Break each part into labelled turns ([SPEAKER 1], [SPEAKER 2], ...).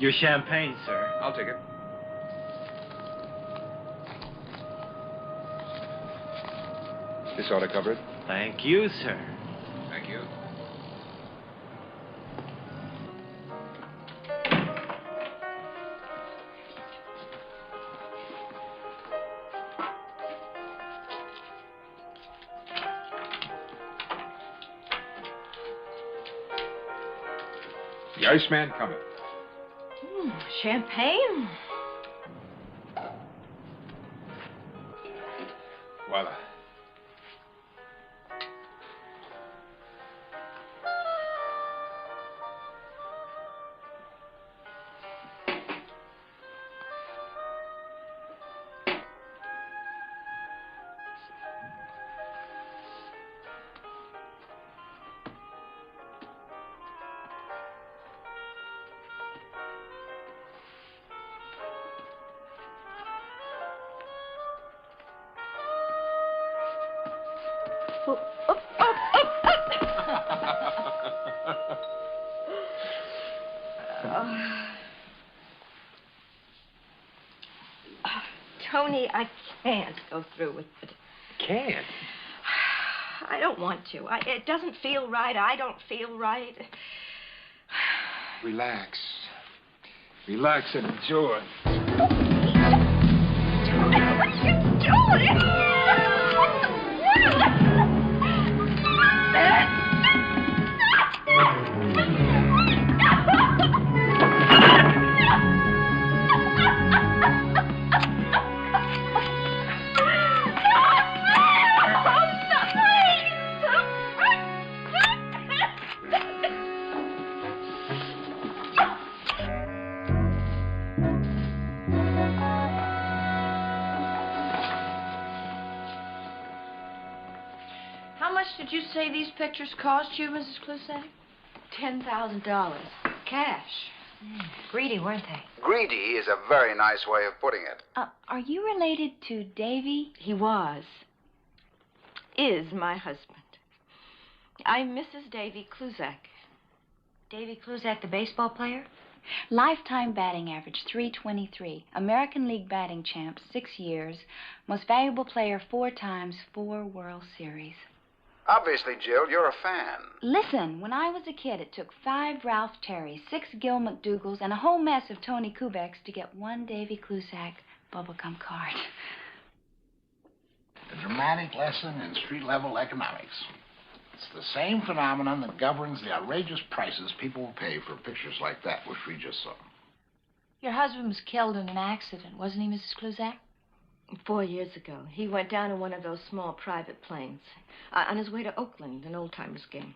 [SPEAKER 1] Your champagne, sir.
[SPEAKER 2] I'll take it. This ought to cover it.
[SPEAKER 1] Thank you, sir.
[SPEAKER 2] Thank you. The Iceman cometh.
[SPEAKER 3] Champagne?
[SPEAKER 2] Voila.
[SPEAKER 3] Tony, I can't go through with it.
[SPEAKER 2] Can't?
[SPEAKER 3] I don't want to. It doesn't feel right. I don't feel right.
[SPEAKER 2] Relax. Relax and enjoy.
[SPEAKER 3] Tony, what are you doing?
[SPEAKER 4] How much did you say these pictures cost you, Mrs. Clusack?
[SPEAKER 3] $10,000. Cash.
[SPEAKER 4] Greedy, weren't they?
[SPEAKER 5] Greedy is a very nice way of putting it.
[SPEAKER 4] Are you related to Davy?
[SPEAKER 3] He was. Is my husband. I'm Mrs. Davy Clusack.
[SPEAKER 4] Davy Clusack, the baseball player? Lifetime batting average, .323. American League batting champ, 6 years. Most valuable player 4 times, 4 World Series.
[SPEAKER 5] Obviously, Jill, you're a fan.
[SPEAKER 4] Listen, when I was a kid, it took 5 Ralph Terrys, 6 Gil McDougals, and a whole mess of Tony Kubeks to get 1 Davy Clusack bubblegum card.
[SPEAKER 6] A dramatic lesson in street-level economics. It's the same phenomenon that governs the outrageous prices people will pay for pictures like that, which we just saw.
[SPEAKER 4] Your husband was killed in an accident, wasn't he, Mrs. Clusack?
[SPEAKER 3] 4 years ago. He went down in one of those small private planes on his way to Oakland, an old-timers game.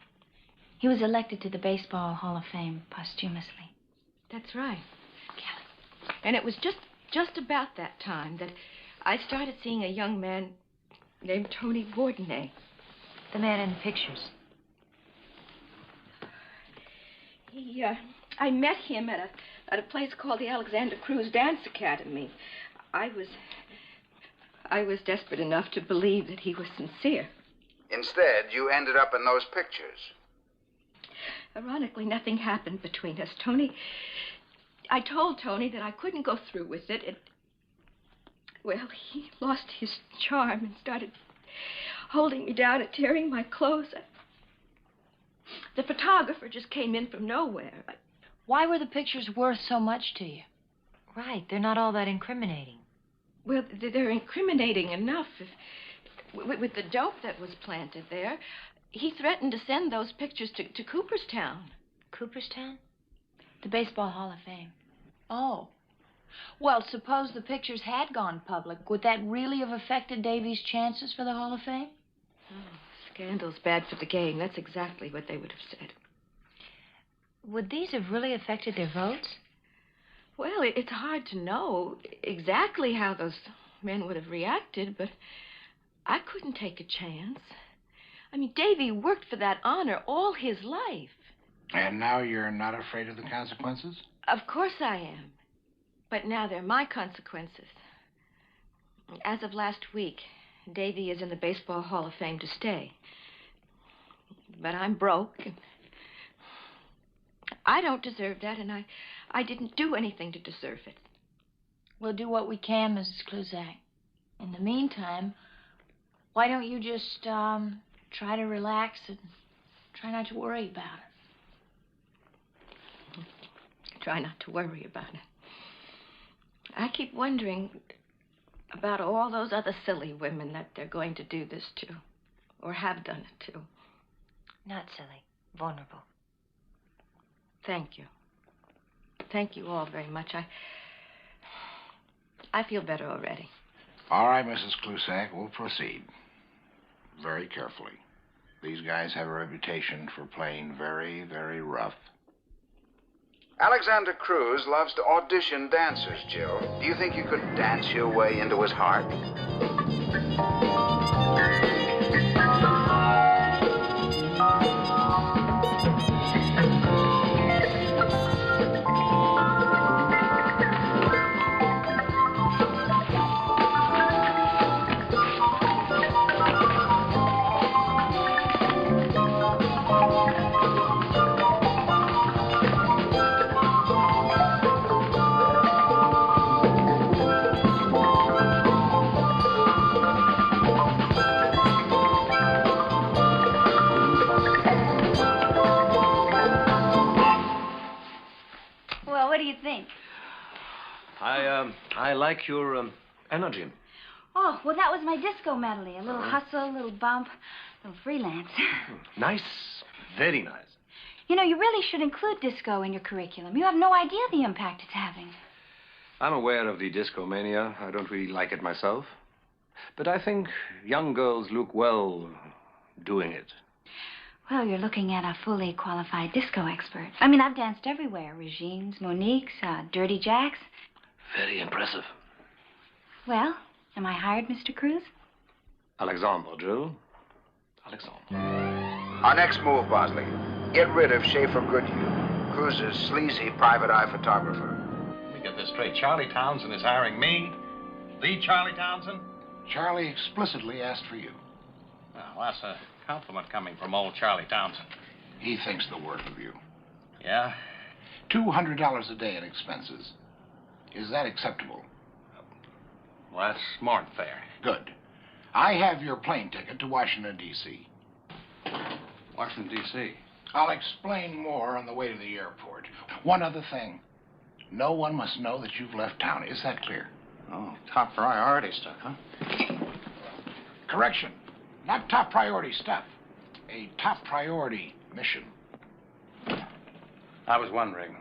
[SPEAKER 4] He was elected to the Baseball Hall of Fame posthumously.
[SPEAKER 3] That's right. And it was just about that time that I started seeing a young man named Tony Bourdonnais.
[SPEAKER 4] The man in the pictures.
[SPEAKER 3] I met him at a place called the Alexander Cruz Dance Academy. I was desperate enough to believe that he was sincere.
[SPEAKER 5] Instead, you ended up in those pictures.
[SPEAKER 3] Ironically, nothing happened between us. I told Tony that I couldn't go through with it. Well, he lost his charm and started holding me down and tearing my clothes. The photographer just came in from nowhere.
[SPEAKER 4] Why were the pictures worth so much to you? Right, they're not all that incriminating.
[SPEAKER 3] Well, they're incriminating enough. With the dope that was planted there, he threatened to send those pictures to Cooperstown.
[SPEAKER 4] Cooperstown? The Baseball Hall of Fame.
[SPEAKER 7] Oh. Well, suppose the pictures had gone public. Would that really have affected Davy's chances for the Hall of Fame?
[SPEAKER 3] Oh, scandal's bad for the game. That's exactly what they would have said.
[SPEAKER 4] Would these have really affected their votes?
[SPEAKER 3] Well, it's hard to know exactly how those men would have reacted, but I couldn't take a chance. I mean, Davy worked for that honor all his life.
[SPEAKER 6] And now you're not afraid of the consequences?
[SPEAKER 3] Of course I am. But now they're my consequences. As of last week, Davy is in the Baseball Hall of Fame to stay. But I'm broke, and I don't deserve that, and I didn't do anything to deserve it.
[SPEAKER 7] We'll do what we can, Mrs. Kluzak. In the meantime, why don't you just try to relax and try not to worry about it?
[SPEAKER 3] Try not to worry about it. I keep wondering about all those other silly women that they're going to do this to, or have done it to.
[SPEAKER 4] Not silly, vulnerable.
[SPEAKER 3] Thank you. Thank you all very much. I feel better already.
[SPEAKER 6] All right, Mrs. Klusak, we'll proceed. Very carefully. These guys have a reputation for playing very, very rough.
[SPEAKER 5] Alexander Cruz loves to audition dancers, Jill. Do you think you could dance your way into his heart?
[SPEAKER 4] What do you think?
[SPEAKER 8] I like your energy.
[SPEAKER 4] Oh, well, that was my disco medley. A little hustle, a little bump, a little freelance.
[SPEAKER 8] Nice. Very nice.
[SPEAKER 4] You know, you really should include disco in your curriculum. You have no idea the impact it's having.
[SPEAKER 8] I'm aware of the disco mania. I don't really like it myself. But I think young girls look well doing it.
[SPEAKER 4] Well, you're looking at a fully qualified disco expert. I mean, I've danced everywhere. Regimes, Monique's, Dirty Jack's.
[SPEAKER 8] Very impressive.
[SPEAKER 4] Well, am I hired, Mr. Cruz?
[SPEAKER 8] Alexander, Jill. Alexander.
[SPEAKER 5] Our next move, Bosley. Get rid of Schaefer Goodhue, Cruz's sleazy private eye photographer.
[SPEAKER 9] Let me get this straight. Charlie Townsend is hiring me? The Charlie Townsend?
[SPEAKER 6] Charlie explicitly asked for you.
[SPEAKER 9] Well, that's a compliment coming from old Charlie Townsend.
[SPEAKER 6] He thinks the worth of you.
[SPEAKER 9] Yeah?
[SPEAKER 6] $200 a day in expenses. Is that acceptable?
[SPEAKER 9] Well, that's more than fair.
[SPEAKER 6] Good. I have your plane ticket to Washington, D.C.
[SPEAKER 9] Washington, D.C.?
[SPEAKER 6] I'll explain more on the way to the airport. One other thing. No one must know that you've left town. Is that clear?
[SPEAKER 9] Oh, top priority stuff, huh?
[SPEAKER 6] Correction. Not top priority stuff. A top priority mission.
[SPEAKER 9] I was wondering,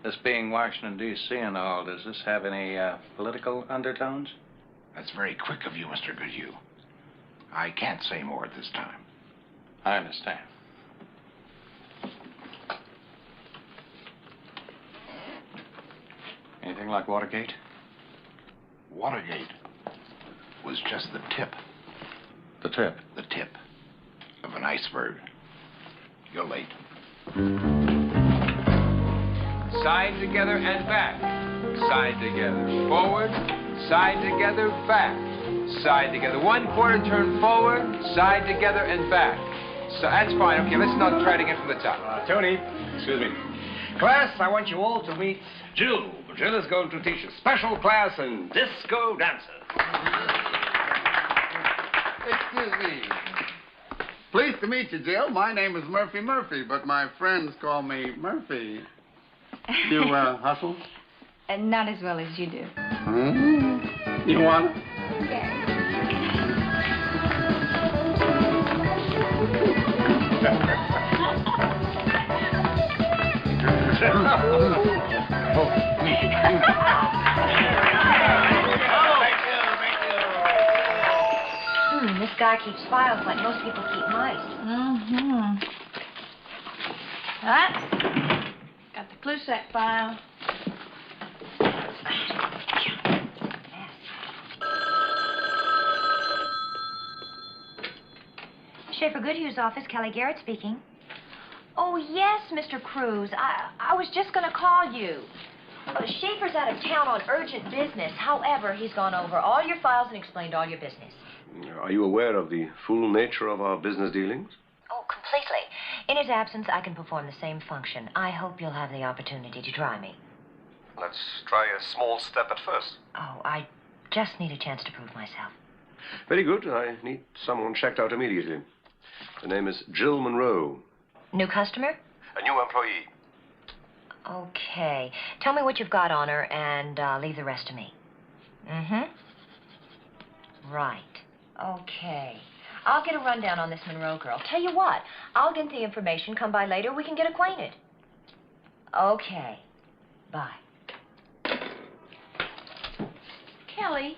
[SPEAKER 9] this being Washington, D.C. and all, does this have any political undertones?
[SPEAKER 6] That's very quick of you, Mr. Goodhue. I can't say more at this time.
[SPEAKER 9] I understand. Anything like Watergate?
[SPEAKER 6] Watergate was just the tip.
[SPEAKER 9] The tip?
[SPEAKER 6] The tip of an iceberg. You're late.
[SPEAKER 2] Side together and back. Side together. Forward. Side together, back. Side together. 1/4 turn forward. Side together and back. So that's fine. Okay, let's not try to get from the top.
[SPEAKER 8] Tony, excuse me. Class, I want you all to meet Jill. Jill is going to teach a special class in disco dancers.
[SPEAKER 10] Excuse me. Pleased to meet you, Jill. My name is Murphy, but my friends call me Murphy. You, hustle?
[SPEAKER 4] Not as well as you do.
[SPEAKER 10] You want it?
[SPEAKER 4] This guy keeps files like most people keep mice.
[SPEAKER 7] Got the Kluzak file.
[SPEAKER 4] Schaefer Goodhue's office, Kelly Garrett speaking. Oh, yes, Mr. Cruz. I was just going to call you. Schaefer's out of town on urgent business. However, he's gone over all your files and explained all your business.
[SPEAKER 8] Are you aware of the full nature of our business dealings?
[SPEAKER 4] Oh, completely.
[SPEAKER 11] In his absence, I can perform the same function. I hope you'll have the opportunity to try me.
[SPEAKER 8] Let's try a small step at first.
[SPEAKER 11] Oh, I just need a chance to prove myself.
[SPEAKER 8] Very good. I need someone checked out immediately. The name is Jill Monroe.
[SPEAKER 11] New customer?
[SPEAKER 8] A new employee.
[SPEAKER 11] Okay. Tell me what you've got on her and leave the rest to me. Mm-hmm. Right. Okay. I'll get a rundown on this Monroe girl. Tell you what, I'll get the information. Come by later. We can get acquainted. Okay. Bye.
[SPEAKER 7] Kelly,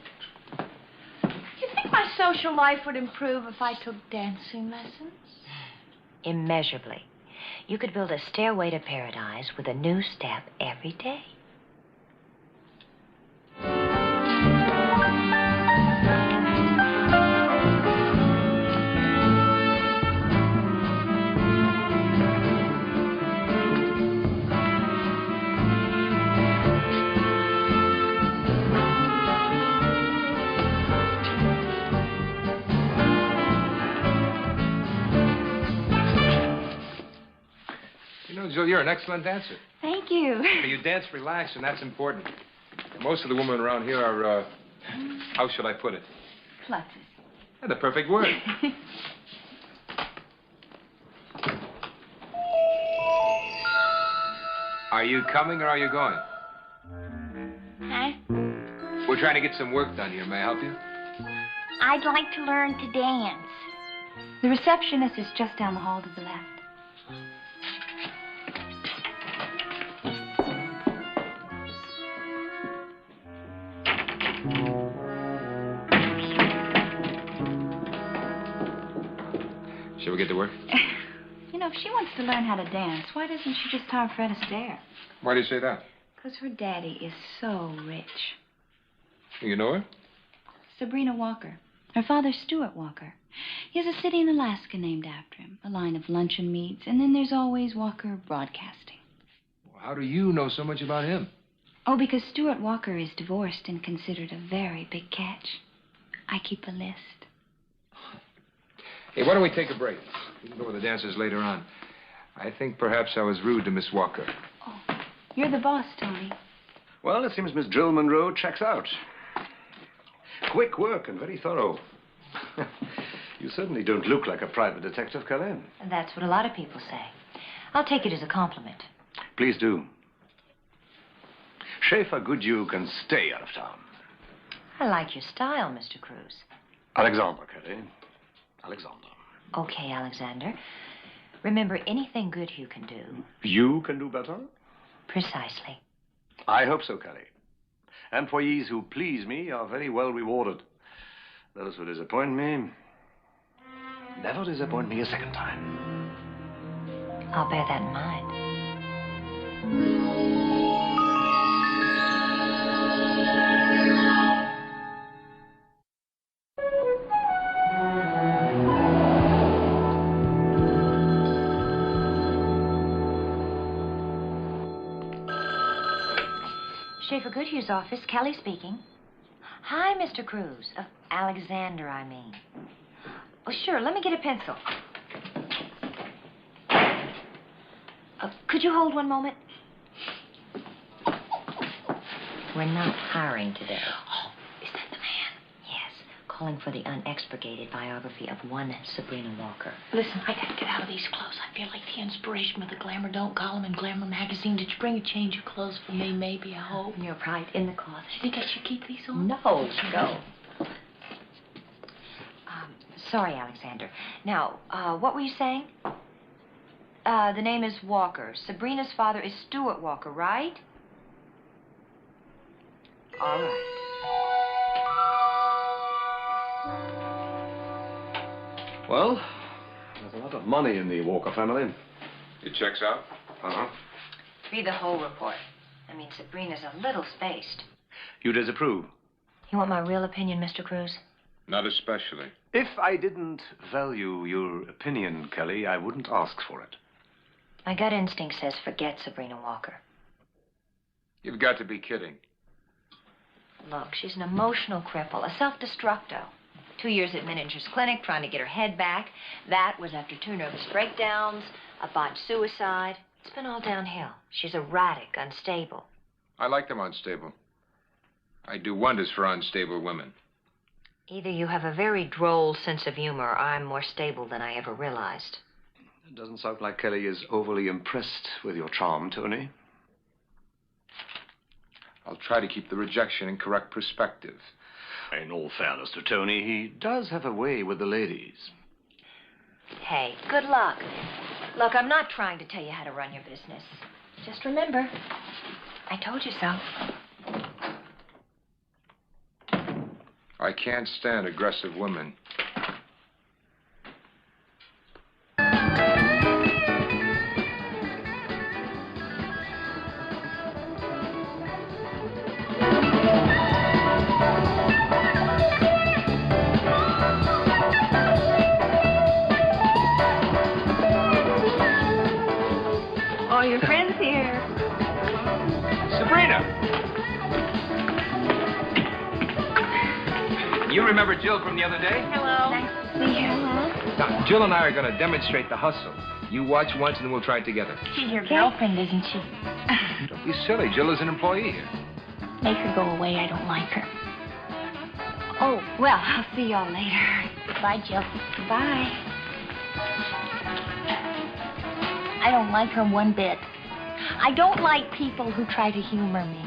[SPEAKER 7] you think my social life would improve if I took dancing lessons?
[SPEAKER 11] Immeasurably. You could build a stairway to paradise with a new step every day.
[SPEAKER 2] Jill, you're an excellent dancer.
[SPEAKER 4] Thank you.
[SPEAKER 2] You dance relaxed, and that's important. Most of the women around here are, how should I put it?
[SPEAKER 4] Pluses.
[SPEAKER 2] The perfect word. Are you coming or are you going?
[SPEAKER 7] Huh?
[SPEAKER 2] We're trying to get some work done here. May I help you?
[SPEAKER 7] I'd like to learn to dance.
[SPEAKER 4] The receptionist is just down the hall to the left.
[SPEAKER 2] Shall we get to work?
[SPEAKER 4] You know, if she wants to learn how to dance, why doesn't she just hire Fred Astaire?
[SPEAKER 2] Why do you say that?
[SPEAKER 4] Because her daddy is so rich.
[SPEAKER 2] You know her?
[SPEAKER 4] Sabrina Walker. Her father's Stuart Walker. He has a city in Alaska named after him, a line of luncheon meats, and then there's always Walker Broadcasting.
[SPEAKER 2] Well, how do you know so much about him?
[SPEAKER 4] Oh, because Stuart Walker is divorced and considered a very big catch. I keep a list.
[SPEAKER 2] Hey, why don't we take a break? We can go with the dancers later on. I think perhaps I was rude to Miss Walker.
[SPEAKER 4] Oh, you're the boss, Tony.
[SPEAKER 8] Well, it seems Miss Jill Monroe checks out. Quick work and very thorough. You certainly don't look like a private detective, Kelly.
[SPEAKER 11] And that's what a lot of people say. I'll take it as a compliment.
[SPEAKER 8] Please do. Schaefer Goodhue can stay out of town.
[SPEAKER 11] I like your style, Mr. Cruz.
[SPEAKER 8] Alexander, Kelly. Alexander.
[SPEAKER 11] Okay, Alexander. Remember, anything Goodhue can do.
[SPEAKER 8] You can do better?
[SPEAKER 11] Precisely.
[SPEAKER 8] I hope so, Kelly. Employees who please me are very well rewarded. Those who disappoint me, never disappoint me a second time.
[SPEAKER 11] I'll bear that in mind. Schaefer Goodhue's office. Kelly speaking. Hi, Mr. Cruz. Alexander, I mean. Oh, sure. Let me get a pencil. Could you hold one moment? We're not hiring today.
[SPEAKER 7] Oh, is that the man?
[SPEAKER 11] Yes. Calling for the unexpurgated biography of one Sabrina Walker.
[SPEAKER 7] Listen, I gotta get out of these clothes. I feel like the inspiration of the Glamour Don't column in Glamour magazine. Did you bring a change of clothes for me, maybe, I hope?
[SPEAKER 11] You're right, in the closet.
[SPEAKER 7] Do you think I should keep these on?
[SPEAKER 11] No, go. Sorry, Alexander. Now, what were you saying? The name is Walker. Sabrina's father is Stuart Walker, right? All right.
[SPEAKER 8] Well, there's a lot of money in the Walker family.
[SPEAKER 2] It checks out?
[SPEAKER 8] Uh-huh.
[SPEAKER 11] Read the whole report. I mean, Sabrina's a little spaced.
[SPEAKER 8] You disapprove?
[SPEAKER 11] You want my real opinion, Mr. Cruz?
[SPEAKER 2] Not especially.
[SPEAKER 8] If I didn't value your opinion, Kelly, I wouldn't ask for it.
[SPEAKER 11] My gut instinct says forget Sabrina Walker.
[SPEAKER 2] You've got to be kidding.
[SPEAKER 11] Look, she's an emotional cripple, a self-destructo. 2 years at Miniature's clinic trying to get her head back. That was after 2 nervous breakdowns. a botched suicide. It's been all downhill. She's erratic, unstable.
[SPEAKER 2] I like them unstable. I do wonders for unstable women.
[SPEAKER 11] Either you have a very droll sense of humor, or I'm more stable than I ever realized.
[SPEAKER 8] It doesn't sound like Kelly is overly impressed with your charm, Tony.
[SPEAKER 2] I'll try to keep the rejection in correct perspective.
[SPEAKER 8] In all fairness to Tony, he does have a way with the ladies.
[SPEAKER 11] Hey, good luck. Look, I'm not trying to tell you how to run your business. Just remember, I told you so.
[SPEAKER 2] I can't stand aggressive women.
[SPEAKER 3] All your friends here.
[SPEAKER 2] Sabrina! You remember Jill from the other day?
[SPEAKER 7] Hello.
[SPEAKER 3] Nice to see you.
[SPEAKER 2] Now, Jill and I are going to demonstrate the hustle. You watch once and then we'll try it together.
[SPEAKER 7] She's your girlfriend, isn't she?
[SPEAKER 2] Don't be silly. Jill is an employee here.
[SPEAKER 7] Make her go away. I don't like her.
[SPEAKER 4] Oh, well, I'll see y'all later.
[SPEAKER 7] Bye, Jill.
[SPEAKER 4] Bye.
[SPEAKER 7] I don't like her one bit. I don't like people who try to humor me.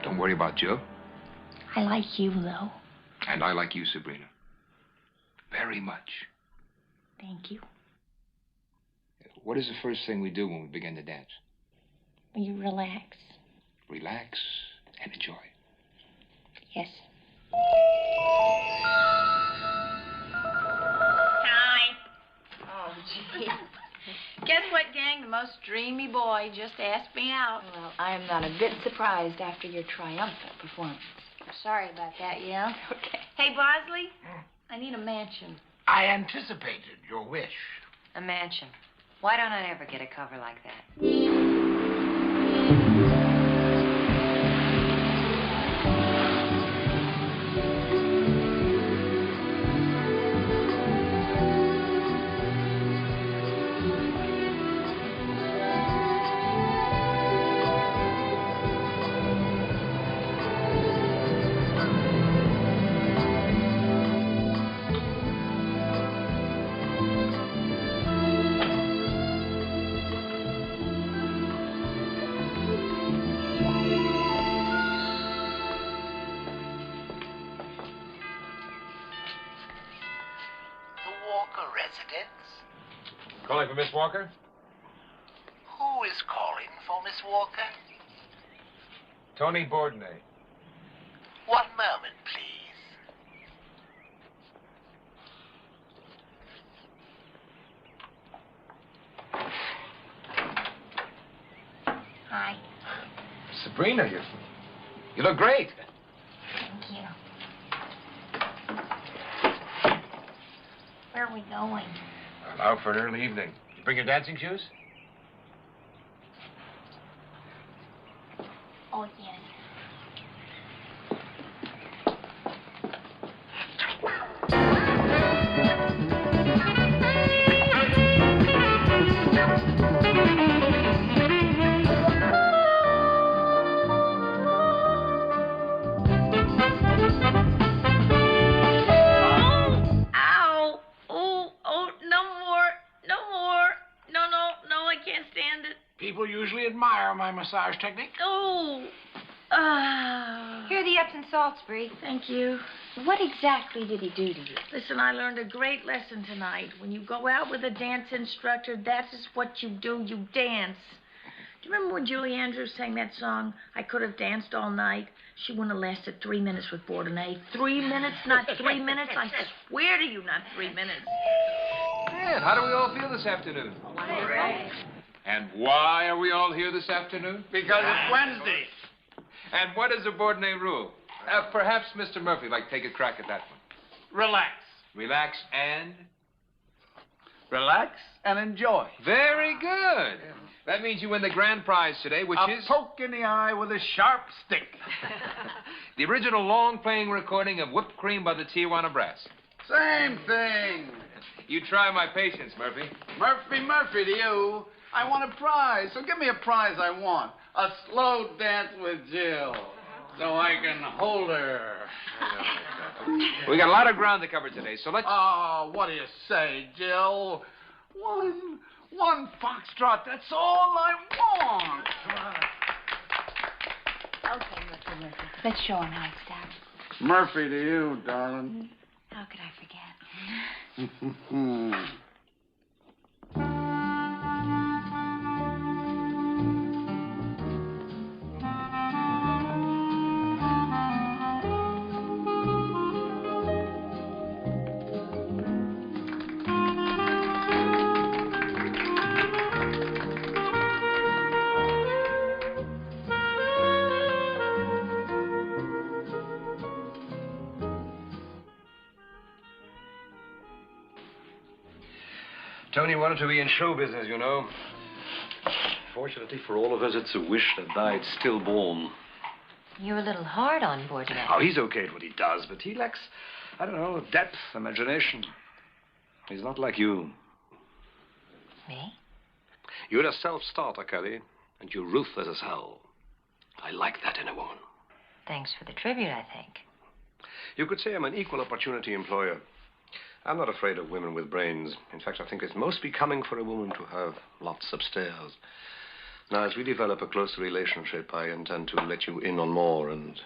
[SPEAKER 2] Don't worry about Jill.
[SPEAKER 7] I like you, though.
[SPEAKER 2] And I like you, Sabrina. Very much.
[SPEAKER 7] Thank you.
[SPEAKER 2] What is the first thing we do when we begin to dance?
[SPEAKER 7] You relax.
[SPEAKER 2] Relax and enjoy.
[SPEAKER 7] Yes.
[SPEAKER 12] Hi. Oh, gee. Guess what, gang? The most dreamy boy just asked me out.
[SPEAKER 4] Well, I am not a bit surprised after your triumphant performance.
[SPEAKER 7] Sorry about that, yeah?
[SPEAKER 4] Okay.
[SPEAKER 12] Hey, Bosley, I need a mansion.
[SPEAKER 6] I anticipated your wish.
[SPEAKER 11] A mansion. Why don't I ever get a cover like that?
[SPEAKER 2] Calling for Miss Walker?
[SPEAKER 6] Who is calling for Miss Walker?
[SPEAKER 2] Tony Bourdonnais.
[SPEAKER 6] One moment, please.
[SPEAKER 7] Hi.
[SPEAKER 2] Sabrina, you look great.
[SPEAKER 7] Thank you. Where are we going?
[SPEAKER 2] Out for an early evening. You bring your dancing shoes?
[SPEAKER 7] Oh, yes.
[SPEAKER 6] People usually admire my massage technique.
[SPEAKER 7] Oh.
[SPEAKER 4] Here are the Epsom salts, Bree.
[SPEAKER 7] Thank you.
[SPEAKER 4] What exactly did he do to you?
[SPEAKER 7] Listen, I learned a great lesson tonight. When you go out with a dance instructor, that is what you do. You dance. Do you remember when Julie Andrews sang that song, I Could Have Danced All Night? She wouldn't have lasted 3 minutes with Bourdonnais. 3 minutes, not 3 minutes? I swear to you, not 3 minutes.
[SPEAKER 2] Man, how do we all feel this afternoon?
[SPEAKER 7] Wonderful.
[SPEAKER 2] And why are we all here this afternoon?
[SPEAKER 10] Because it's Wednesday.
[SPEAKER 2] And what is the Bourdonnais rule? Perhaps Mr. Murphy would like to take a crack at that one.
[SPEAKER 10] Relax.
[SPEAKER 2] Relax and...
[SPEAKER 10] Relax and enjoy.
[SPEAKER 2] Very good. That means you win the grand prize today, which is...
[SPEAKER 10] A poke in the eye with a sharp stick.
[SPEAKER 2] the original long-playing recording of Whipped Cream by the Tijuana Brass.
[SPEAKER 10] Same thing.
[SPEAKER 2] You try my patience, Murphy.
[SPEAKER 10] Murphy to you. I want a prize, so give me a prize I want. A slow dance with Jill, so I can hold her.
[SPEAKER 2] We got a lot of ground to cover today, so let's...
[SPEAKER 10] Oh, what do you say, Jill? One foxtrot, that's all I want.
[SPEAKER 4] Okay, Murphy. Let's show him how it's done.
[SPEAKER 10] Murphy to you, darling.
[SPEAKER 4] How could I forget?
[SPEAKER 8] Tony wanted to be in show business, you know. Fortunately for all of us, it's a wish that died stillborn.
[SPEAKER 11] You're a little hard on Bourgeois.
[SPEAKER 8] Oh, he's okay at what he does, but he lacks, I don't know, depth, imagination. He's not like you.
[SPEAKER 11] Me?
[SPEAKER 8] You're a self-starter, Kelly, and you're ruthless as hell. I like that in a woman.
[SPEAKER 11] Thanks for the tribute, I think.
[SPEAKER 8] You could say I'm an equal opportunity employer. I'm not afraid of women with brains. In fact, I think it's most becoming for a woman to have lots upstairs. Now, as we develop a closer relationship, I intend to let you in on more and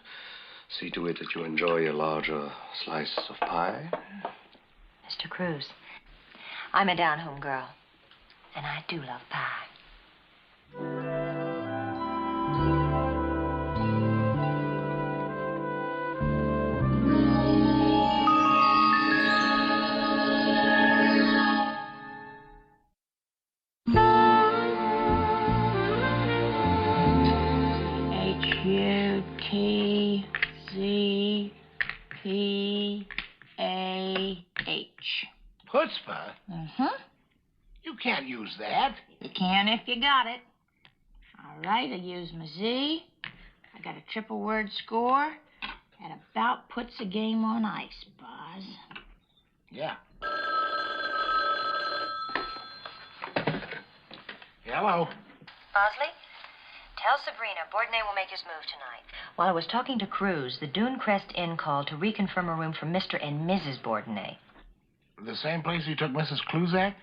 [SPEAKER 8] see to it that you enjoy a larger slice of pie.
[SPEAKER 11] Mr. Cruz, I'm a down-home girl, and I do love pie.
[SPEAKER 6] H-U-T-Z-P-A-H. Chutzpah?
[SPEAKER 12] Mm-hmm.
[SPEAKER 6] You can't use that.
[SPEAKER 12] You can if you got it. All right, I use my Z. I got a triple word score. That about puts the game on ice, Boz.
[SPEAKER 6] Yeah. Hello.
[SPEAKER 11] Bosley, tell Sabrina Bourdonnais will make his move tonight. While I was talking to Cruz, the Dune Crest Inn called to reconfirm a room for Mr. and Mrs. Bourdonnais.
[SPEAKER 6] The same place you took Mrs. Kluzak?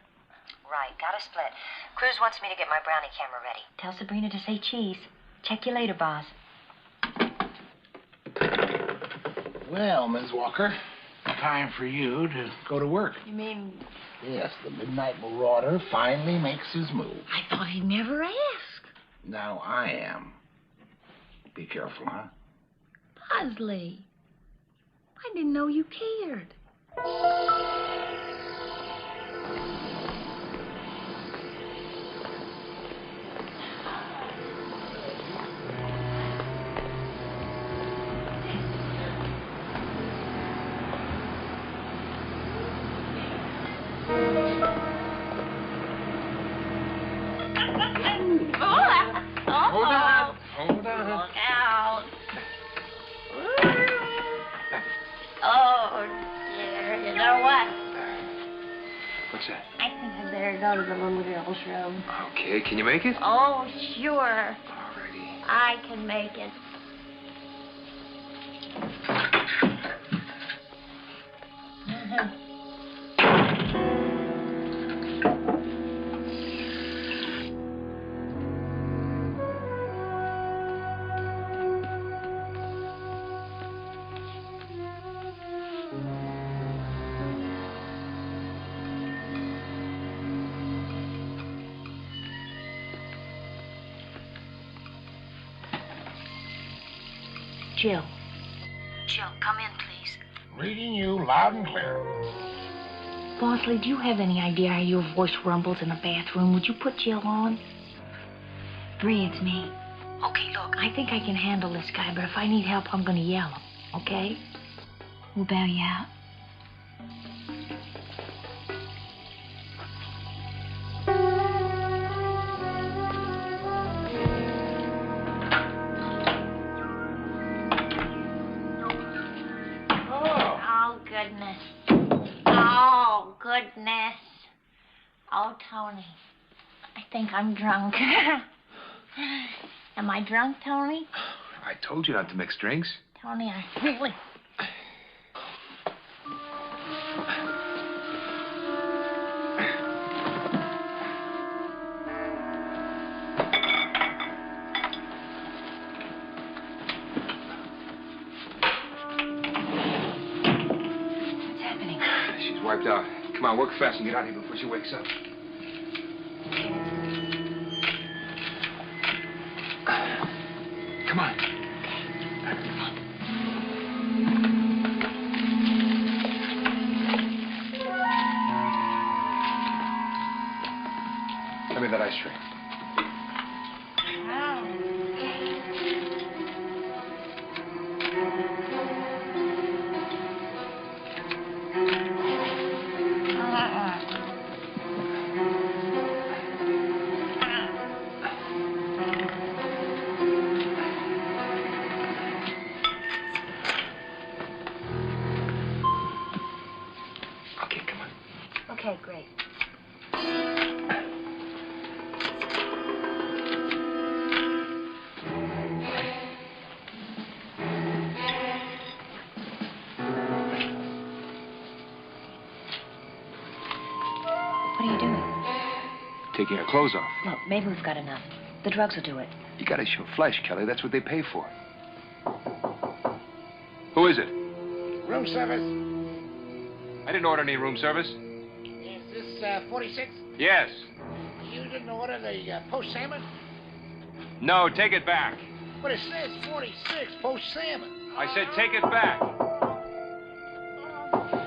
[SPEAKER 11] Right, got a split. Cruz wants me to get my brownie camera ready. Tell Sabrina to say cheese. Check you later, Boz.
[SPEAKER 6] Well, Ms. Walker, time for you to go to work.
[SPEAKER 12] You mean...
[SPEAKER 6] Yes, the Midnight Marauder finally makes his move.
[SPEAKER 12] I thought he'd never ask.
[SPEAKER 6] Now I am. Be careful, huh?
[SPEAKER 12] Bosley, I didn't know you cared.
[SPEAKER 2] Hold on.
[SPEAKER 12] Look out. Oh, dear. You know what?
[SPEAKER 2] What's that?
[SPEAKER 12] I think I better go to the little girl's room.
[SPEAKER 2] Okay, can you make it?
[SPEAKER 12] Oh, sure.
[SPEAKER 2] Alrighty.
[SPEAKER 12] I can make it. Jill. Jill, come in, please.
[SPEAKER 6] Reading you loud and clear.
[SPEAKER 12] Bosley, do you have any idea how your voice rumbles in a bathroom? Would you put Jill on? Bree, it's me. Okay, look, I think I can handle this guy, but if I need help, I'm gonna yell him, okay? We'll bail you out. Oh, goodness. Oh,
[SPEAKER 7] goodness. Oh, Tony, I think I'm drunk. Am I drunk, Tony?
[SPEAKER 2] I told you not to mix drinks.
[SPEAKER 7] Tony, I really...
[SPEAKER 4] What's happening?
[SPEAKER 2] She's wiped out. Come on, work fast and get out of here before she wakes up. Come on. Let me that ice tray.
[SPEAKER 11] Okay, great. What are you doing?
[SPEAKER 2] Taking her clothes off.
[SPEAKER 11] Look, maybe we've got enough. The drugs will do it.
[SPEAKER 2] You gotta show flesh, Kelly. That's what they pay for. Who is it?
[SPEAKER 6] Room service.
[SPEAKER 2] I didn't order any room service.
[SPEAKER 6] Is this 46?
[SPEAKER 2] Yes.
[SPEAKER 6] You didn't order the poached salmon?
[SPEAKER 2] No, take it back.
[SPEAKER 6] But it says 46, poached salmon.
[SPEAKER 2] I said take it back.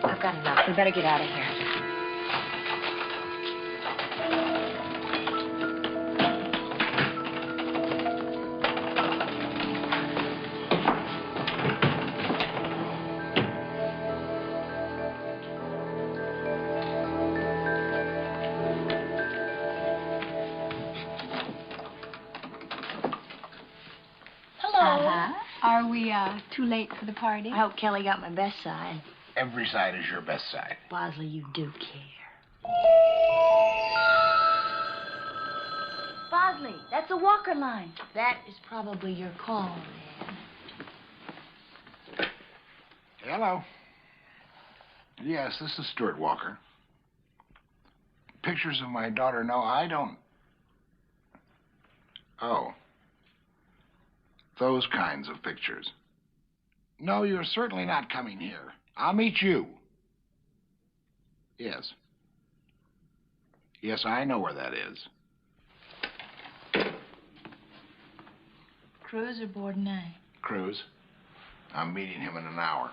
[SPEAKER 11] I've got enough. We better get out of here.
[SPEAKER 3] Are we, too late for the party?
[SPEAKER 12] I hope Kelly got my best side.
[SPEAKER 6] Every side is your best side.
[SPEAKER 12] Bosley, you do care. Bosley, that's a Walker line. That is probably your call, man.
[SPEAKER 6] Hello. Yes, this is Stuart Walker. Pictures of my daughter? No, I don't. Oh. Those kinds of pictures. No, you're certainly not coming here. I'll meet you. Yes. Yes, I know where that is.
[SPEAKER 12] Cruz or Bourdonnais?
[SPEAKER 6] Cruz. I'm meeting him in an hour.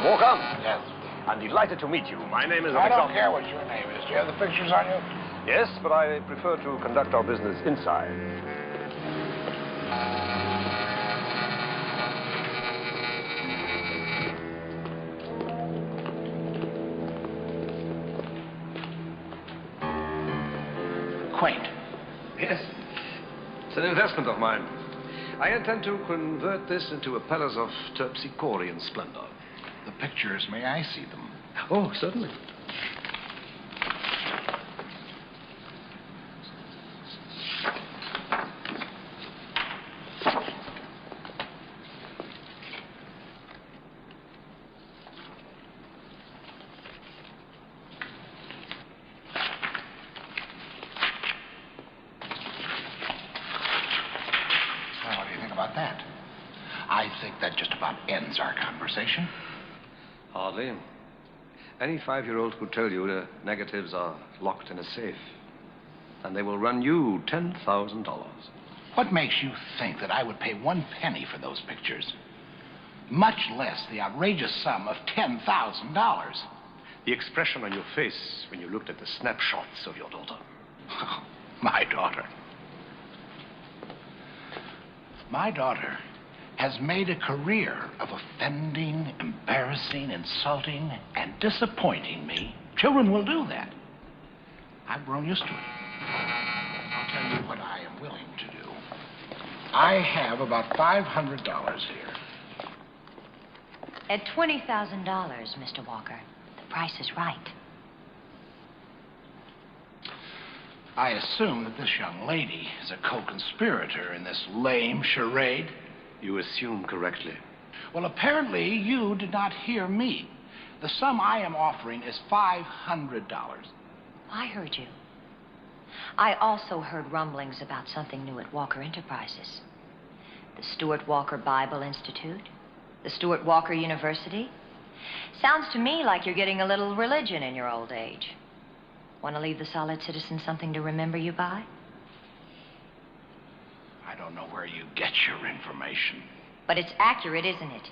[SPEAKER 8] Walker?
[SPEAKER 6] Yes.
[SPEAKER 8] I'm delighted to meet you. My name is
[SPEAKER 6] I don't
[SPEAKER 8] Alexander.
[SPEAKER 6] care what your name is. Do you have the pictures on you?
[SPEAKER 8] Yes, but I prefer to conduct our business inside.
[SPEAKER 6] Quaint.
[SPEAKER 8] Yes. It's an investment of mine. I intend to convert this into a palace of terpsichorean splendor.
[SPEAKER 6] The pictures, may I see them?
[SPEAKER 8] Oh, certainly.
[SPEAKER 6] Well, what do you think about that? I think that just about ends our conversation.
[SPEAKER 8] Hardly. Any 5-year-old could tell you the negatives are locked in a safe. And they will run you $10,000.
[SPEAKER 6] What makes you think that I would pay 1 penny for those pictures? Much less the outrageous sum of $10,000.
[SPEAKER 8] The expression on your face when you looked at the snapshots of your daughter.
[SPEAKER 6] Oh, my daughter. My daughter has made a career of offending, embarrassing, insulting, and disappointing me, children will do that. I've grown used to it. I'll tell you what I am willing to do. I have about $500 here.
[SPEAKER 11] At $20,000, Mr. Walker, the price is right.
[SPEAKER 6] I assume that this young lady is a co-conspirator in this lame charade.
[SPEAKER 8] You assume correctly.
[SPEAKER 6] Well, apparently you did not hear me. The sum I am offering is $500.
[SPEAKER 11] I heard you. I also heard rumblings about something new at Walker Enterprises. The Stuart Walker Bible Institute, the Stuart Walker University. Sounds to me like you're getting a little religion in your old age. Want to leave the solid citizen something to remember you by?
[SPEAKER 6] I don't know where you get your information.
[SPEAKER 11] But it's accurate, isn't it?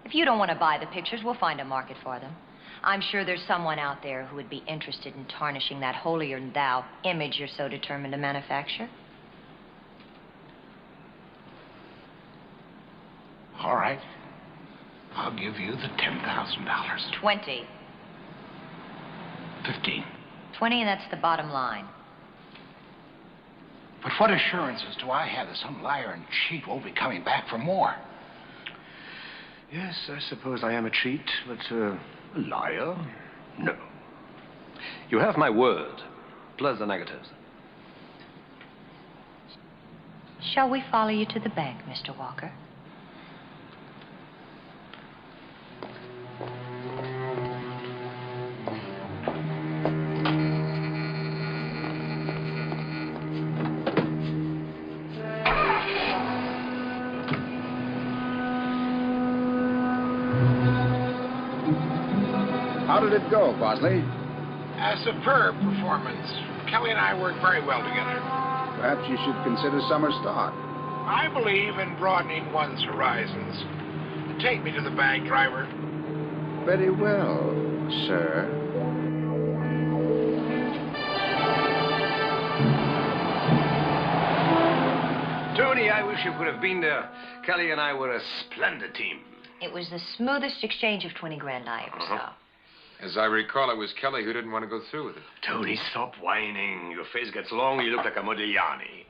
[SPEAKER 11] If you don't want to buy the pictures, we'll find a market for them. I'm sure there's someone out there who would be interested in tarnishing that holier-than-thou image you're so determined to manufacture.
[SPEAKER 6] All right. I'll give you the $10,000.
[SPEAKER 11] 20.
[SPEAKER 6] 15.
[SPEAKER 11] 20, and that's the bottom line.
[SPEAKER 6] But what assurances do I have that some liar and cheat won't be coming back for more?
[SPEAKER 8] Yes, I suppose I am a cheat, but a liar? No. You have my word, plus the negatives.
[SPEAKER 11] Shall we follow you to the bank, Mr. Walker?
[SPEAKER 5] How did it go, Bosley?
[SPEAKER 6] A superb performance. Kelly and I worked very well together.
[SPEAKER 5] Perhaps you should consider summer stock.
[SPEAKER 6] I believe in broadening one's horizons. Take me to the bank, driver.
[SPEAKER 5] Very well, sir.
[SPEAKER 8] Tony, I wish you could have been there. Kelly and I were a splendid team.
[SPEAKER 11] It was the smoothest exchange of 20 grand I ever saw.
[SPEAKER 2] As I recall, it was Kelly who didn't want to go through with it.
[SPEAKER 8] Tony, stop whining. Your face gets long, you look like a Modigliani.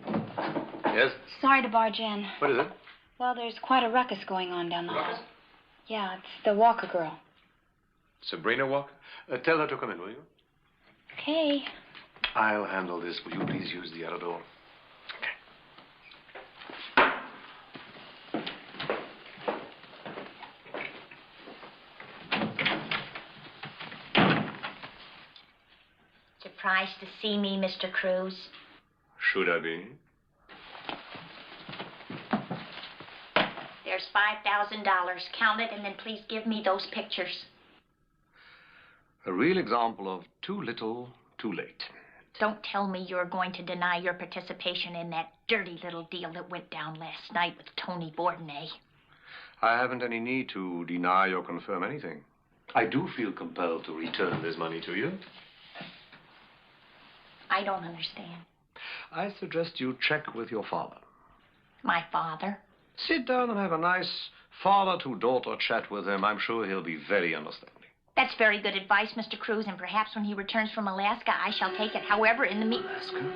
[SPEAKER 8] Yes?
[SPEAKER 4] Sorry to barge in.
[SPEAKER 8] What is it?
[SPEAKER 4] Well, there's quite a ruckus going on down the hall.
[SPEAKER 2] Ruckus?
[SPEAKER 4] Yeah, it's the Walker girl.
[SPEAKER 2] Sabrina Walker?
[SPEAKER 8] Tell her to come in, will you?
[SPEAKER 4] Okay.
[SPEAKER 8] I'll handle this. Will you please use the other door?
[SPEAKER 7] Surprised to see me, Mr. Cruz?
[SPEAKER 8] Should I be?
[SPEAKER 7] There's $5,000. Count it and then please give me those pictures.
[SPEAKER 8] A real example of too little, too late.
[SPEAKER 7] Don't tell me you're going to deny your participation in that dirty little deal that went down last night with Tony Bourdonnais.
[SPEAKER 8] I haven't any need to deny or confirm anything. I do feel compelled to return this money to you.
[SPEAKER 7] I don't understand.
[SPEAKER 8] I suggest you check with your father.
[SPEAKER 7] My father?
[SPEAKER 8] Sit down and have a nice father-to-daughter chat with him. I'm sure he'll be very understanding.
[SPEAKER 7] That's very good advice, Mr. Cruz, and perhaps when he returns from Alaska, I shall take it. However, in the
[SPEAKER 8] Alaska?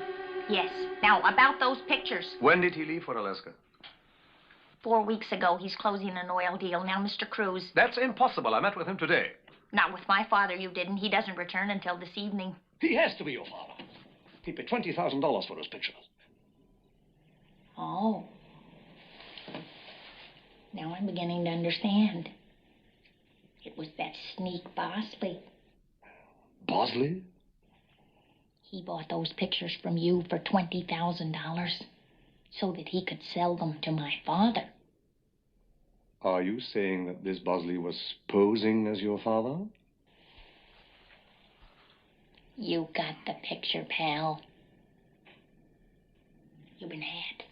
[SPEAKER 7] Yes. Now, about those pictures.
[SPEAKER 8] When did he leave for Alaska?
[SPEAKER 7] 4 weeks ago, he's closing an oil deal. Now, Mr. Cruz.
[SPEAKER 8] That's impossible. I met with him today.
[SPEAKER 7] Not with my father, you didn't. He doesn't return until this evening.
[SPEAKER 13] He has to be your father. He paid $20,000 for his pictures.
[SPEAKER 7] Oh. Now I'm beginning to understand. It was that sneak Bosley.
[SPEAKER 13] Bosley?
[SPEAKER 7] He bought those pictures from you for $20,000 so that he could sell them to my father.
[SPEAKER 8] Are you saying that this Bosley was posing as your father?
[SPEAKER 7] You got the picture, pal. You've been had.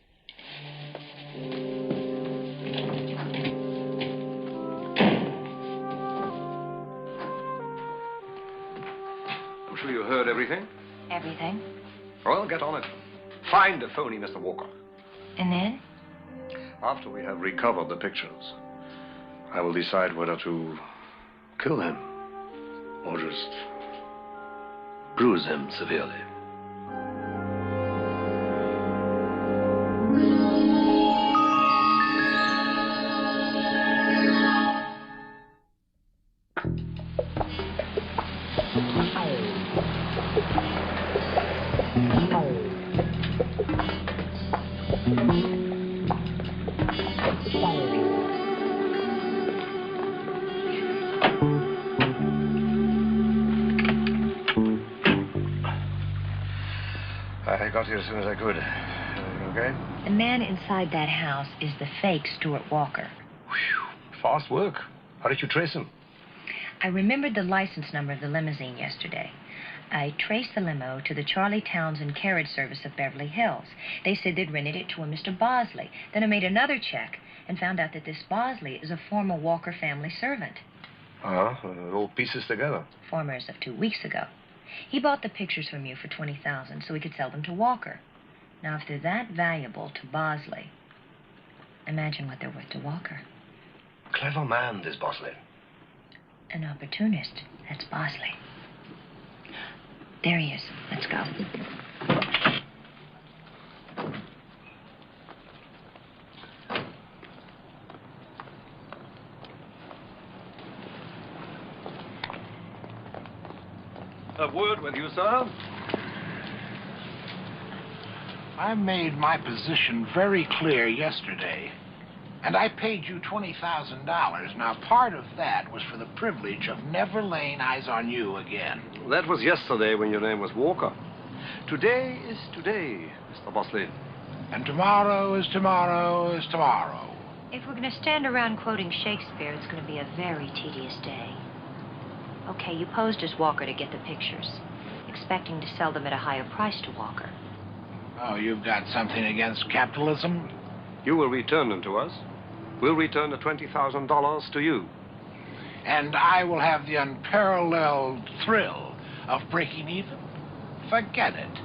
[SPEAKER 8] I'm sure you heard everything.
[SPEAKER 11] Everything.
[SPEAKER 8] Well, get on it. Find the phony Mr. Walker.
[SPEAKER 11] And then?
[SPEAKER 8] After we have recovered the pictures, I will decide whether to kill him or just bruise him severely. I got here as soon as I could. Okay?
[SPEAKER 11] The man inside that house is the fake Stuart Walker.
[SPEAKER 8] Fast work. How did you trace him?
[SPEAKER 11] I remembered the license number of the limousine yesterday. I traced the limo to the Charlie Townsend carriage service of Beverly Hills. They said they'd rented it to a Mr. Bosley. Then I made another check and found out that this Bosley is a former Walker family servant.
[SPEAKER 8] All pieces together.
[SPEAKER 11] Former as of 2 weeks ago. He bought the pictures from you for $20,000 so he could sell them to Walker. Now, if they're that valuable to Bosley, imagine what they're worth to Walker.
[SPEAKER 8] Clever man, this Bosley.
[SPEAKER 11] An opportunist. That's Bosley. There he is. Let's go.
[SPEAKER 8] A word with you, sir.
[SPEAKER 6] I made my position very clear yesterday, and I paid you $20,000. Now, part of that was for the privilege of never laying eyes on you again.
[SPEAKER 8] That was yesterday when your name was Walker. Today is today, Mr. Bosley.
[SPEAKER 6] And tomorrow is tomorrow is tomorrow.
[SPEAKER 11] If we're going to stand around quoting Shakespeare, it's going to be a very tedious day. Okay, you posed as Walker to get the pictures, expecting to sell them at a higher price to Walker.
[SPEAKER 6] Oh, you've got something against capitalism?
[SPEAKER 8] You will return them to us. We'll return the $20,000 to you.
[SPEAKER 6] And I will have the unparalleled thrill of breaking even? Forget it.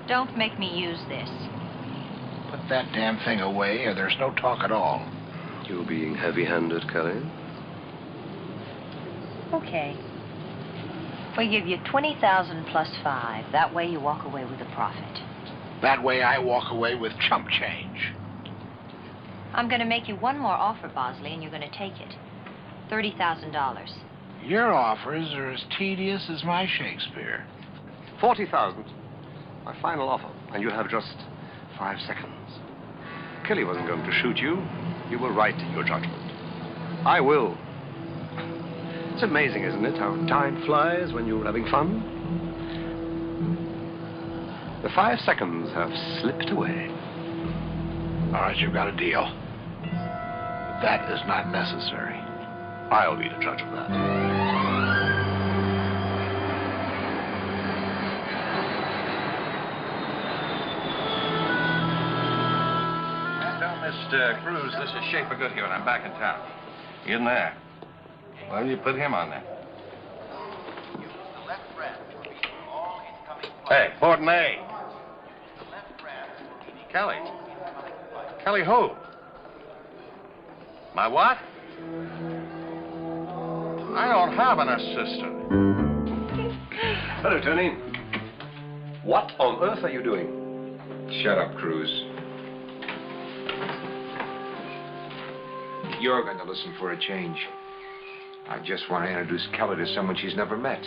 [SPEAKER 11] Don't make me use this.
[SPEAKER 6] Put that damn thing away or there's no talk at all.
[SPEAKER 8] You're being heavy-handed, Kelly.
[SPEAKER 11] Okay. We give you $20,000 plus 5. That way you walk away with a profit.
[SPEAKER 6] That way I walk away with chump change.
[SPEAKER 11] I'm going to make you one more offer, Bosley, and you're going to take it. $30,000.
[SPEAKER 6] Your offers are as tedious as my Shakespeare.
[SPEAKER 8] $40,000. My final offer. And you have just 5 seconds. Kelly wasn't going to shoot you. You were right in your judgment. I will. It's amazing, isn't it, how time flies when you're having fun? The 5 seconds have slipped away.
[SPEAKER 6] All right, you've got a deal. But that is not necessary.
[SPEAKER 8] I'll be the judge of that.
[SPEAKER 9] Mr. Cruz, this is Schaefer Goodhue, and I'm back in town. In there. Why don't you put him on there? Hey, Fortney. Kelly. Kelly who? My what? I don't have an assistant.
[SPEAKER 8] Hello, Tony. What on earth are you doing?
[SPEAKER 10] Shut up, Cruz. You're going to listen for a change. I just want to introduce Kelly to someone she's never met.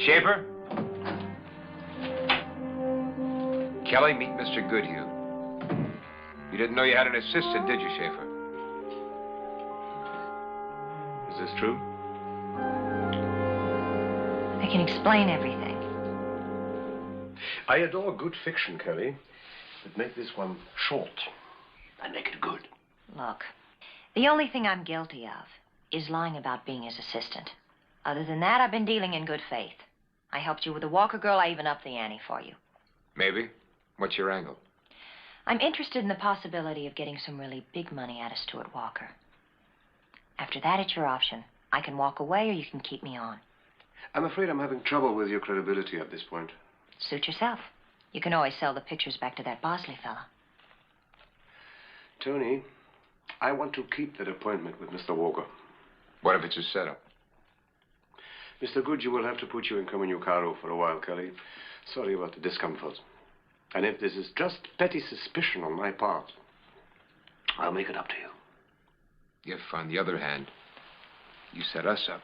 [SPEAKER 10] Schaefer? Kelly, meet Mr. Goodhue. You didn't know you had an assistant, did you, Schaefer?
[SPEAKER 8] Is this true?
[SPEAKER 11] I can explain everything.
[SPEAKER 8] I adore good fiction, Kelly. But make this one short and make it good.
[SPEAKER 11] Look, the only thing I'm guilty of is lying about being his assistant. Other than that, I've been dealing in good faith. I helped you with the Walker girl. I even upped the ante for you.
[SPEAKER 10] Maybe. What's your angle?
[SPEAKER 11] I'm interested in the possibility of getting some really big money out of Stuart Walker. After that, it's your option. I can walk away or you can keep me on.
[SPEAKER 8] I'm afraid I'm having trouble with your credibility at this point.
[SPEAKER 11] Suit yourself. You can always sell the pictures back to that Bosley fella.
[SPEAKER 8] Tony, I want to keep that appointment with Mr. Walker.
[SPEAKER 2] What if it's a setup?
[SPEAKER 8] Mr. Goodhue will have to put you in Communicado for a while, Kelly. Sorry about the discomfort. And if this is just petty suspicion on my part, I'll make it up to you.
[SPEAKER 2] If, on the other hand, you set us up,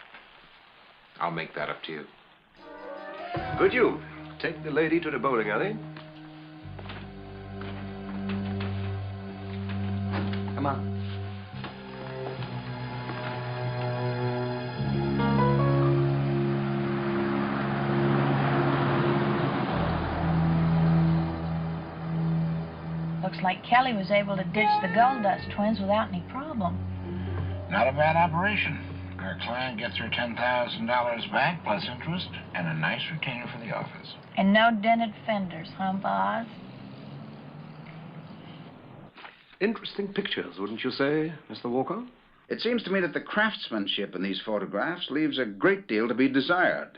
[SPEAKER 2] I'll make that up to you.
[SPEAKER 8] Goodhue, take the lady to the bowling alley.
[SPEAKER 9] Come on.
[SPEAKER 7] Looks like Kelly was able to ditch the Gold Dust twins without any problem.
[SPEAKER 6] Not a bad operation. Our client gets her $10,000 back plus interest and a nice retainer for the office.
[SPEAKER 7] And no dented fenders, huh, Boz?
[SPEAKER 8] Interesting pictures, wouldn't you say, Mr. Walker?
[SPEAKER 5] It seems to me that the craftsmanship in these photographs leaves a great deal to be desired.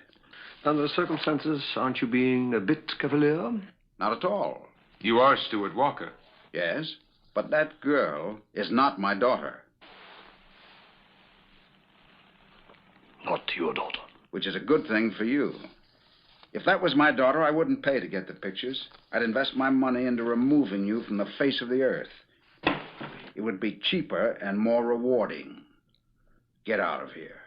[SPEAKER 8] Under the circumstances, aren't you being a bit cavalier?
[SPEAKER 5] Not at all.
[SPEAKER 2] You are Stuart Walker.
[SPEAKER 5] Yes, but that girl is not my daughter.
[SPEAKER 13] Not your daughter.
[SPEAKER 5] Which is a good thing for you. If that was my daughter, I wouldn't pay to get the pictures. I'd invest my money into removing you from the face of the earth. It would be cheaper and more rewarding. Get out of here.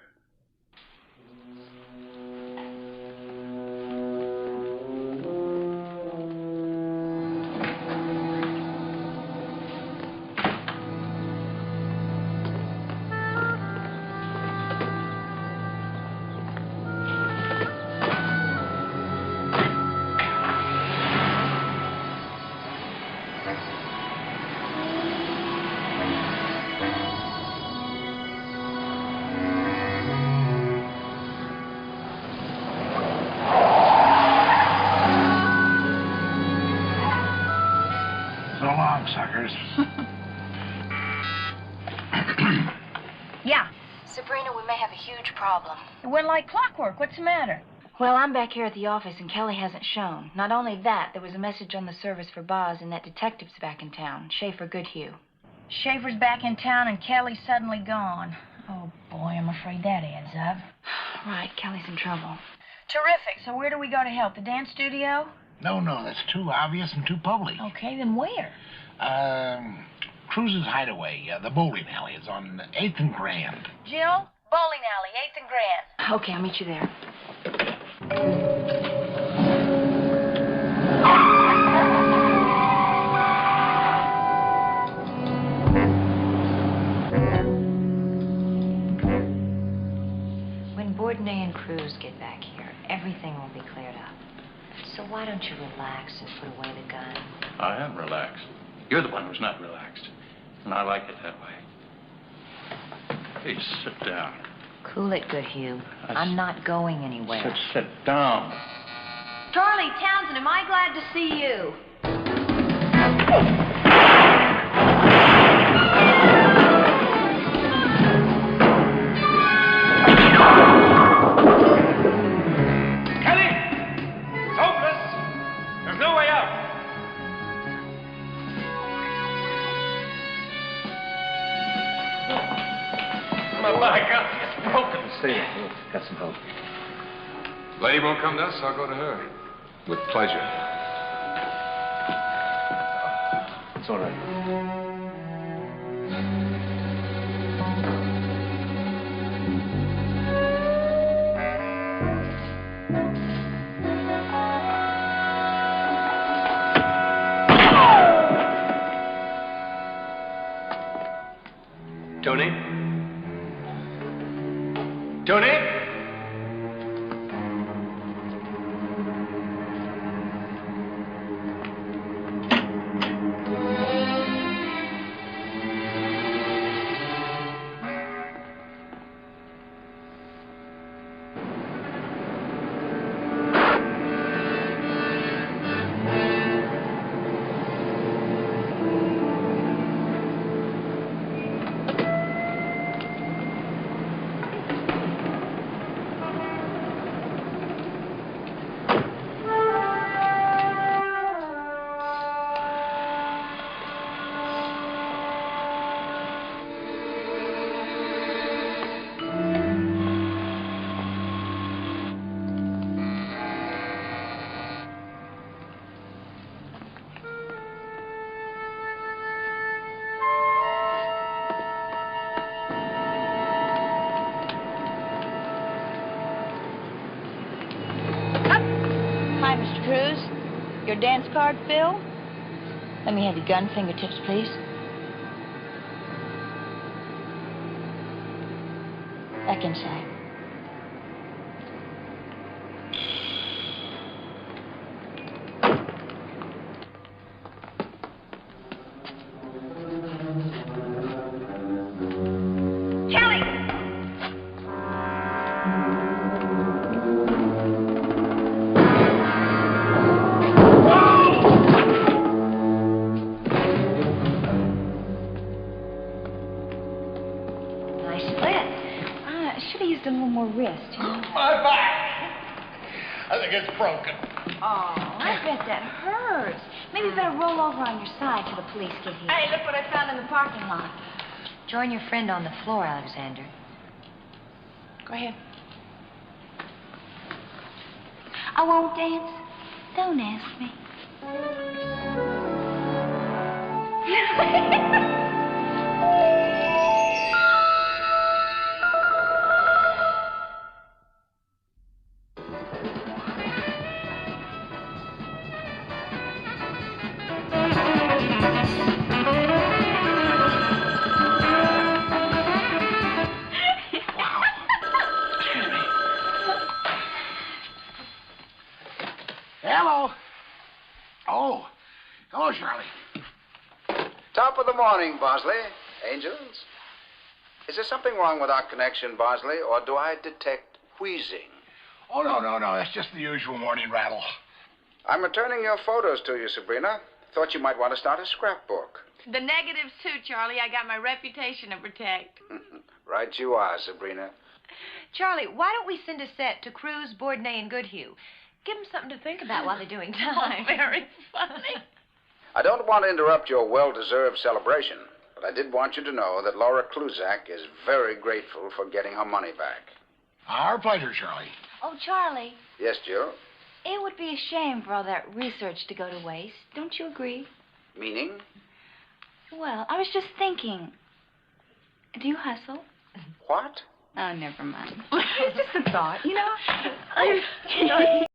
[SPEAKER 6] Suckers.
[SPEAKER 7] Yeah.
[SPEAKER 4] Sabrina, we may have a huge problem.
[SPEAKER 7] It went like clockwork. What's the matter?
[SPEAKER 4] Well, I'm back here at the office, and Kelly hasn't shown. Not only that, there was a message on the service for Boz, and that detective's back in town, Schaefer Goodhue.
[SPEAKER 7] Schaefer's back in town, and Kelly's suddenly gone. Oh, boy, I'm afraid that adds up.
[SPEAKER 4] Right, Kelly's in trouble.
[SPEAKER 7] Terrific. So where do we go to help? The dance studio?
[SPEAKER 6] No, that's too obvious and too public.
[SPEAKER 7] Okay, then where?
[SPEAKER 6] Cruz's Hideaway, the bowling alley. It's on 8th and Grand.
[SPEAKER 7] Jill, bowling alley, 8th and Grand.
[SPEAKER 4] Okay, I'll meet you there.
[SPEAKER 11] When Bourdonnais and Cruz get back here, everything will be cleared up. So why don't you relax and put away the gun?
[SPEAKER 9] I am relaxed. You're the one who's not relaxed. And I like it that way. Please sit down.
[SPEAKER 11] Cool it, Goodhue. I'm not going anywhere.
[SPEAKER 9] Sit down.
[SPEAKER 3] Charlie Townsend, am I glad to see you?
[SPEAKER 13] Kelly! It's hopeless! There's no way out! My God, it's broken.
[SPEAKER 8] Stay there. We'll get some help.
[SPEAKER 2] Lady won't come to us, I'll go to her. With pleasure.
[SPEAKER 8] It's all right.
[SPEAKER 13] Tony? Tony?
[SPEAKER 4] Your dance card, Phil? Let me have your gun fingertips, please. Back inside. A little more wrist, you know?
[SPEAKER 6] My back! I think it's broken.
[SPEAKER 4] Oh, I bet that hurts. Maybe you better roll over on your side till the police get here.
[SPEAKER 11] Hey, look what I found in the parking lot. Join your friend on the floor, Alexander.
[SPEAKER 4] Go ahead. I won't dance. Don't ask me.
[SPEAKER 6] Hello. Oh, hello, Charlie.
[SPEAKER 5] Top of the morning, Bosley. Angels? Is there something wrong with our connection, Bosley, or do I detect wheezing?
[SPEAKER 6] Oh, no. That's just the usual morning rattle.
[SPEAKER 5] I'm returning your photos to you, Sabrina. Thought you might want to start a scrapbook.
[SPEAKER 7] The negatives, too, Charlie. I got my reputation to protect.
[SPEAKER 5] Right you are, Sabrina.
[SPEAKER 11] Charlie, why don't we send a set to Cruz, Bourdonnais, and Goodhue? Give them something to think about while they're doing time.
[SPEAKER 7] Oh, very funny.
[SPEAKER 5] I don't want to interrupt your well-deserved celebration, but I did want you to know that Laura Kluzak is very grateful for getting her money back.
[SPEAKER 6] Our pleasure, Charlie.
[SPEAKER 4] Oh, Charlie,
[SPEAKER 5] Yes, Jill?
[SPEAKER 4] it would be a shame for all that research to go to waste. Don't you agree?
[SPEAKER 5] Meaning?
[SPEAKER 4] Well, I was just thinking. Do you hustle?
[SPEAKER 5] What?
[SPEAKER 4] Oh, never mind. It's just a thought, you know?